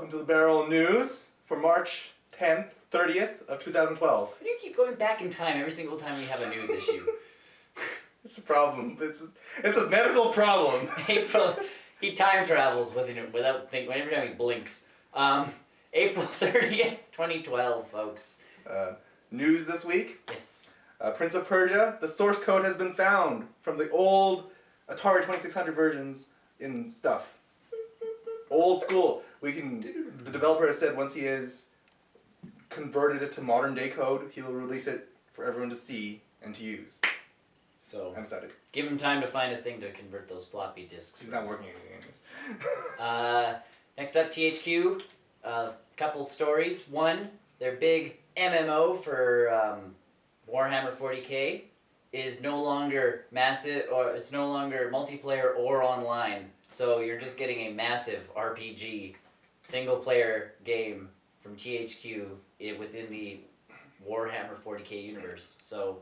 welcome to the Barrel News for March 10th, 30th of 2012. Why do you keep going back in time every single time we have a news issue? It's a problem. It's a medical problem. He time travels without thinking. Every time he blinks. April 30th, 2012, folks. News this week. Yes. Prince of Persia. The source code has been found from the old Atari 2600 versions in stuff. Old school. The developer has said once he has converted it to modern day code, he will release it for everyone to see and to use. So I'm excited. Give him time to find a thing to convert those floppy disks. He's not working anything. Next up, THQ. Couple stories. One, their big MMO for Warhammer 40k is no longer massive, or it's no longer multiplayer or online. So you're just getting a massive RPG, single-player game from THQ within the Warhammer 40k universe. So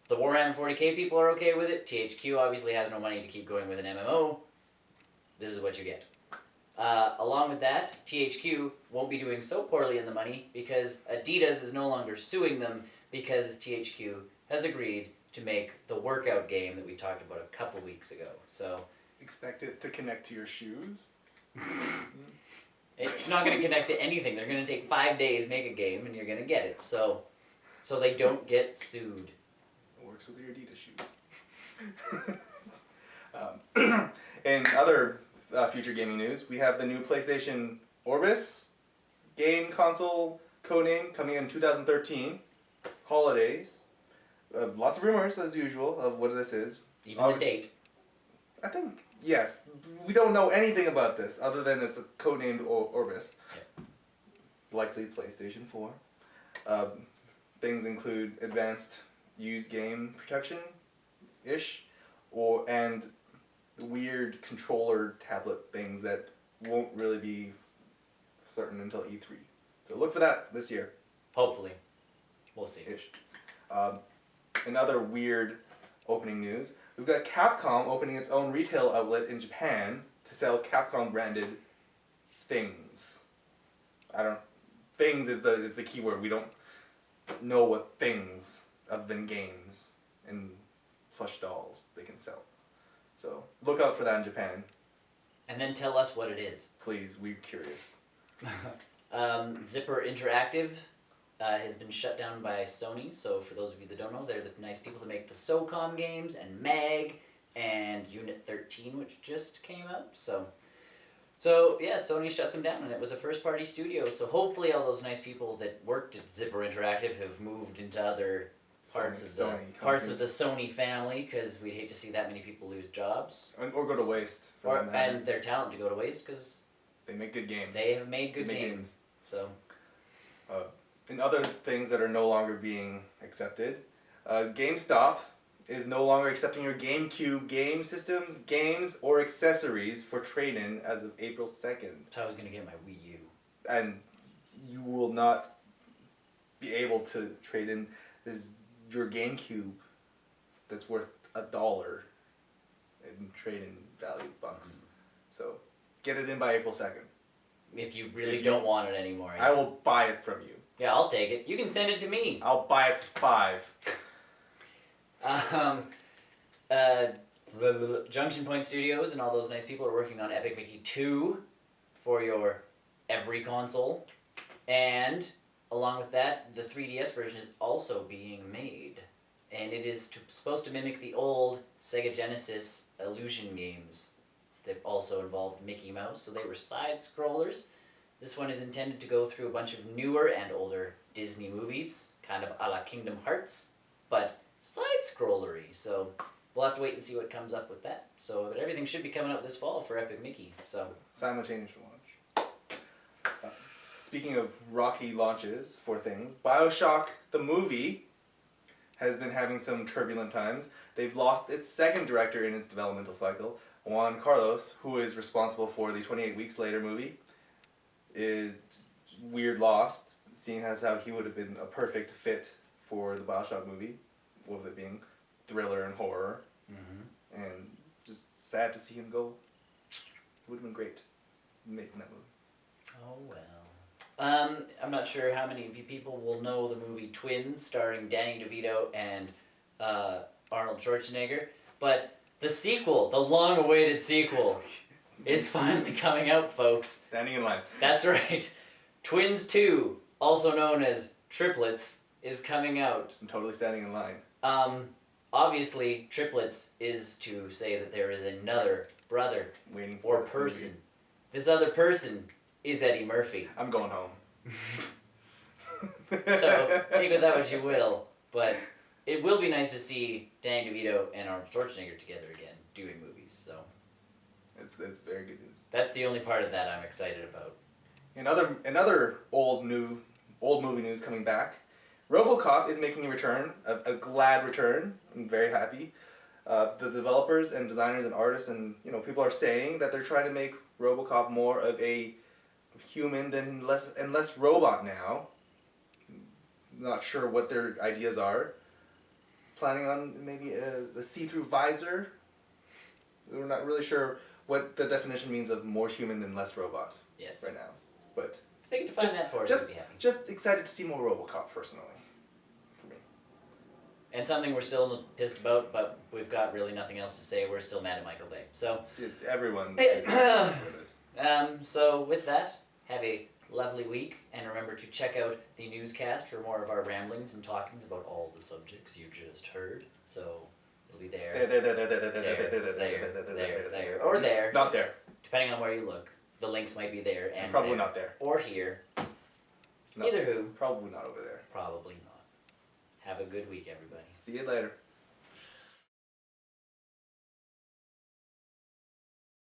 the Warhammer 40k people are okay with it. THQ obviously has no money to keep going with an MMO. This is what you get. Along with that, THQ won't be doing so poorly in the money because Adidas is no longer suing them because THQ has agreed to make the workout game that we talked about a couple weeks ago. So expect it to connect to your shoes? It's not going to connect to anything. They're going to take 5 days, make a game, and you're going to get it. So they don't get sued. It works with your Adidas shoes. In other future gaming news, we have the new PlayStation Orbis game console codename coming in 2013. Holidays. Lots of rumors, as usual, of what this is. Even the date. I think, yes. We don't know anything about this, other than it's a codenamed Orbis. Yeah. Likely PlayStation 4. Things include advanced used game protection-ish, and weird controller tablet things that won't really be certain until E3. So look for that this year. Hopefully. We'll see. Ish. In other weird opening news, we've got Capcom opening its own retail outlet in Japan to sell Capcom branded things. Things is the key word. We don't know what things other than games and plush dolls they can sell. So look out for that in Japan. And then tell us what it is. Please, we're curious. Zipper Interactive has been shut down by Sony. So for those of you that don't know, they're the nice people that make the SOCOM games and MAG and Unit 13, which just came out. So yeah, Sony shut them down, and it was a first-party studio. So hopefully all those nice people that worked at Zipper Interactive have moved into other parts of the Sony family, because we'd hate to see that many people lose jobs. Or go to waste. And their talent to go to waste, because they make good games. They have made good games. So. In other things that are no longer being accepted, Gamestop is no longer accepting your GameCube game systems, games, or accessories for trade-in as of April 2nd. So I was going to get my Wii U. And you will not be able to trade in your GameCube that's worth $1 in trade-in value bucks. Mm-hmm. So get it in by April 2nd. If you really don't want it anymore. I will buy it from you. Yeah, I'll take it. You can send it to me. I'll buy it for $5. Junction Point Studios and all those nice people are working on Epic Mickey 2 for your every console. And along with that, the 3DS version is also being made. And it is supposed to mimic the old Sega Genesis Illusion games that also involved Mickey Mouse. So they were side-scrollers. This one is intended to go through a bunch of newer and older Disney movies, kind of a la Kingdom Hearts, but side-scrollery. So we'll have to wait and see what comes up with that. So but everything should be coming out this fall for Epic Mickey. So simultaneous launch. Speaking of rocky launches for things, Bioshock the movie has been having some turbulent times. They've lost its second director in its developmental cycle, Juan Carlos, who is responsible for the 28 Weeks Later movie. Is weird lost, seeing as how he would have been a perfect fit for the Bioshock movie, with it being thriller and horror. Mm-hmm. And just sad to see him go. It would have been great making that movie. Oh well. I'm not sure how many of you people will know the movie Twins, starring Danny DeVito and Arnold Schwarzenegger, but the sequel, the long-awaited sequel, is finally coming out, folks. Standing in line. That's right. Twins 2, also known as Triplets, is coming out. I'm totally standing in line. Obviously, Triplets is to say that there is another brother Waiting for or this person. movie. This other person is Eddie Murphy. I'm going home. So, take with that what you will, but it will be nice to see Danny DeVito and Arnold Schwarzenegger together again, doing movies, so. It's very good news. That's the only part of that I'm excited about. Another old movie news coming back. Robocop is making a return, a glad return. I'm very happy. The developers and designers and artists and people are saying that they're trying to make Robocop more of a human than less robot now. Not sure what their ideas are. Planning on maybe a see-through visor. We're not really sure what the definition means of more human than less robot. Yes. Right now, but If they can define that for us, I'd be happy. just excited to see more Robocop personally. For me. And something we're still pissed about, but we've got really nothing else to say. We're still mad at Michael Bay. So, Everyone. so with that, have a lovely week, and remember to check out the newscast for more of our ramblings and talkings about all the subjects you just heard. So it'll be there, there, or there, Not there. depending on where you look. The links might be there and Probably there, not there. or here. No, Either who. Probably not over there. Probably not. Have a good week, everybody. See you later.